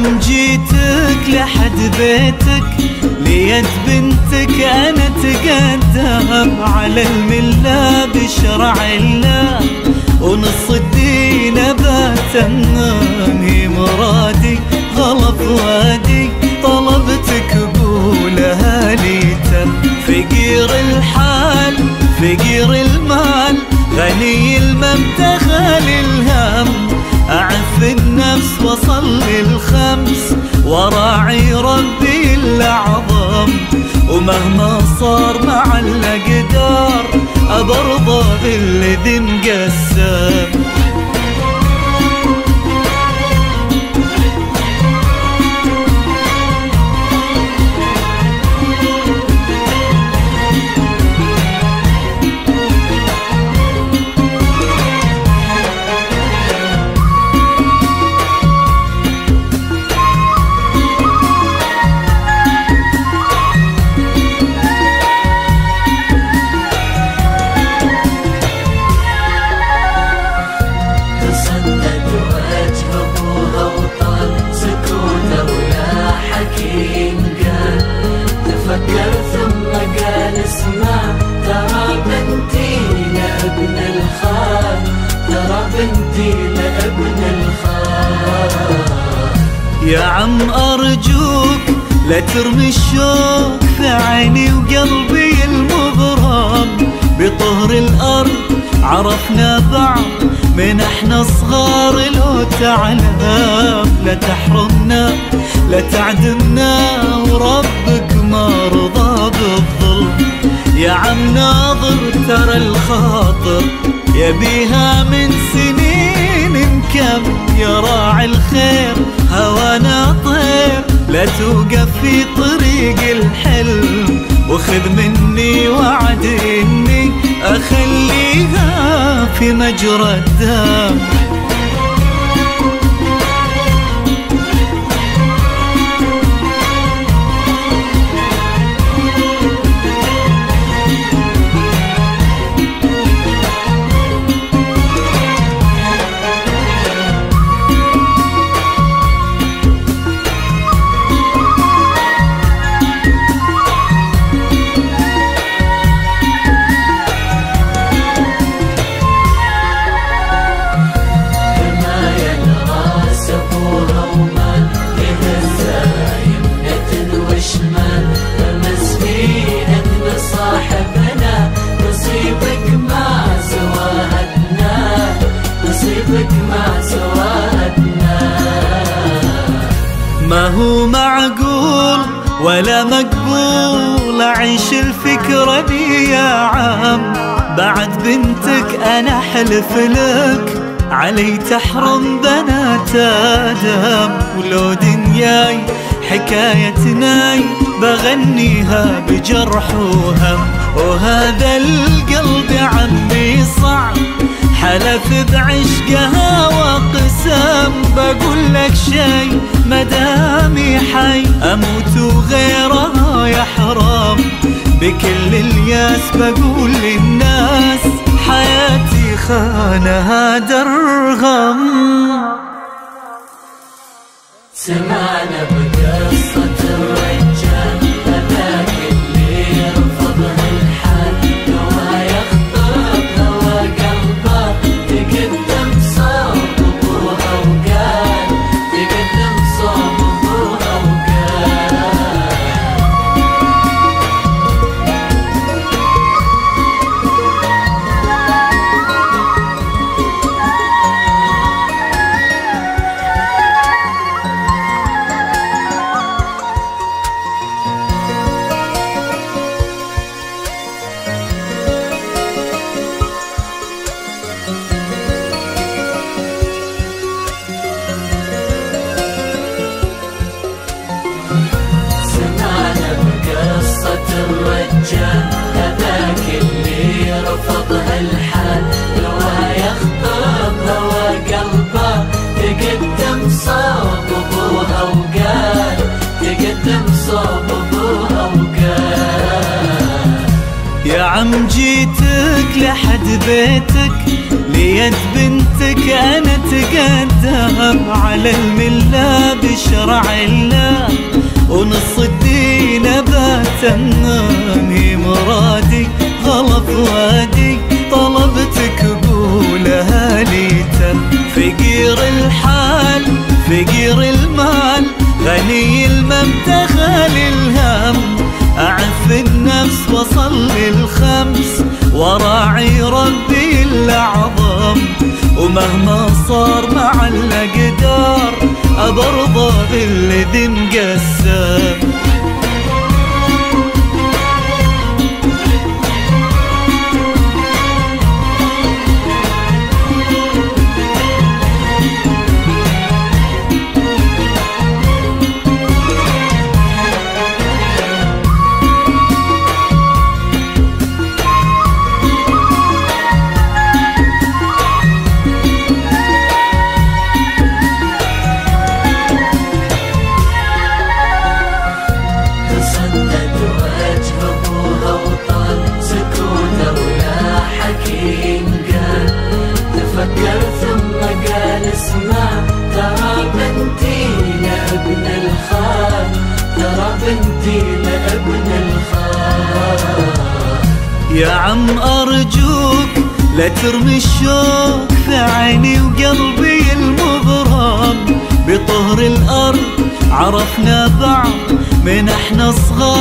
عم جيتك لحد بيتك، ليد بنتك أنا تقدم على الملة بشرع الله، ونص الدين بتمم. هي مرادي غلط وادي، طلبتك قولها لي تم. فقير الحال فقير المال، غني المبتغى للهم، أعف النفس وصلي الخمس، وراعي ربي الأعظم. ومهما صار مع الأقدار، أبرضى بالذي مقسم. يا عم أرجوك لا ترمي الشوق في عيني وقلبي المغرم. بطهر الأرض عرفنا بعض من احنا صغار، لو تعلم لا تحرمنا لا تعدمنا، وربك ما رضى بالظلم. يا عم ناظر ترى الخاطر يبيها من سنين مكم، يا راعي الخير هوانا طير، لا توقف في طريق الحلم، وخذ مني وعد اني اخليها في مجرى الدم. ما هو معقول ولا مقبول أعيش الفكرة دي يا عم، بعد بنتك أنا حلف لك علي تحرم بنات آدم. ولو دنياي حكايتناي بغنيها بجرح وهم، وهذا القلب عمي صعب حلف بعشقها وقسم. بقول لك شي مدامي حي اموت وغيرها يحرم، بكل الياس بقول للناس حياتي خانها درغم. سمعنا بقصة الرجال هذاك اللي رفضها الحال، لو يخطب هوى قلبه تقدم صوب ابوها وقال، تقدم صوب ابوها وقال. هذاك اللي رفضها الحال، لو يخطب هوى قلبه تقدم صوب ابوها وقال، تقدم صوب ابوها وقال. يا عم جيتك لحد بيتك، ليد بنتك أنا تقدم على الملة بشرع الله، ونص الدين بتمم. هي مرادي غلط وادي طلبتك قولها لي تم. فقير الحال فقير المال غني المبدأ خالي الهم، أعف النفس وصلي الخمس وراعي ربي الأعظم. ومهما صار مع الأقدار أبرضى بالذي مقسم. تفكر ثم قال اسمع، ترى بنتي لابن الخال، ترى بنتي لابن الخال. يا عم أرجوك لا ترمي الشوق في عيني وقلبي المغرم. بطهر الأرض عرفنا بعض من احنا صغار.